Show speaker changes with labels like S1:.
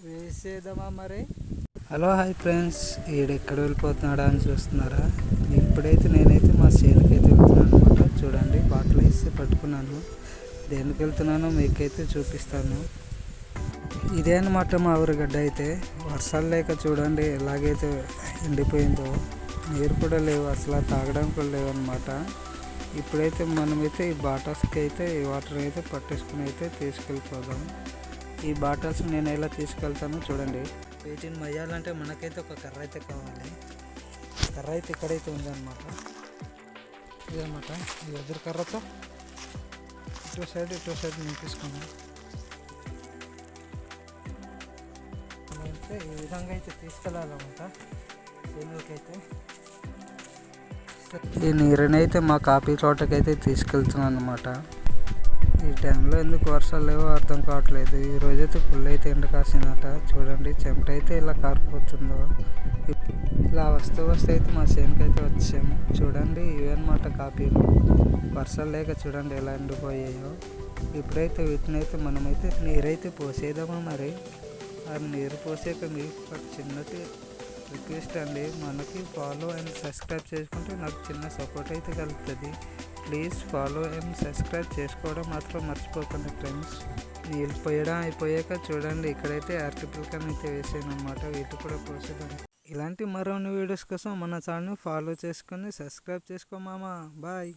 S1: వేసేద్దామా మరి. Hello hi friends, ఈడెక్కడ వెళ్ళిపోతున్నాడా అని చూస్తున్నారా? ఇప్పుడైతే నేనైతే మా చేనుకి అయితే వెళ్తున్నాను అనమాట. చూడండి, బాటలు వేసి పట్టుకున్నాను. దేనికి వెళ్తున్నానో మీకైతే చూపిస్తాను. ఇదే అనమాట మా ఊరిగడ్డ. అయితే వర్షాలు లేక చూడండి ఎలాగైతే ఎండిపోయిందో. నీరు కూడా లేవు, అసలు తాగడానికి కూడా లేవు అనమాట. ఇప్పుడైతే మనమైతే ఈ బాటల్స్కి అయితే ఈ వాటర్ అయితే పట్టేసుకుని అయితే తీసుకెళ్ళిపోదాం. ఈ బాటల్స్ నేను ఎలా తీసుకెళ్తాను చూడండి. వీటిని మొయ్యాలంటే మనకైతే ఒక కర్ర అయితే కావాలి. కర్ర అయితే ఇక్కడైతే ఉందన్నమాట. ఇదన్నమాట, ఈ ఎదురు కర్రతో ఇటు సైడ్ నేను తీసుకున్నాను. అయితే ఈ విధంగా అయితే తీసుకెళ్ళాలన్నమాట చేనులకైతే. ఈ నీరునైతే మా కాఫీ తోటకైతే తీసుకెళ్తున్నాను అనమాట. ఈ టైంలో ఎందుకు వర్షాలు లేవో అర్థం కావట్లేదు. ఈరోజైతే ఫుల్ అయితే ఎండ కాసినట. చూడండి చెమట అయితే ఇలా కారిపోతుందో. ఇలా వస్తూ అయితే మా చేనుకి అయితే వచ్చాము. చూడండి ఇవన్నమాట కాపీలు. వర్షాలు లేక చూడండి ఎలా ఎండిపోయాయో. ఇప్పుడైతే వీటినైతే మనమైతే నీరైతే పోసేద్దామా మరి. ఆ నీరు పోసాక మీకు చిన్నటి రిక్వెస్ట్ అండి, మనకి ఫాలో అండ్ సబ్స్క్రైబ్ చేసుకుంటే నాకు చిన్న సపోర్ట్ అయితే కలుగుతుంది. ప్లీజ్ ఫాలో అండ్ సబ్స్క్రైబ్ చేసుకోవడం మాత్రం మర్చిపోకండి ఫ్రెండ్స్. నీళ్ళు పోయడం అయిపోయాక చూడండి ఇక్కడైతే ఆర్టికల్ అయితే వేసాను అనమాట. వీటి కూడా పోసేద్దాం. ఇలాంటి మరిన్ని వీడియోస్ కోసం మన ఛానల్ని ఫాలో చేసుకొని సబ్స్క్రైబ్ చేసుకో మామ. బాయ్.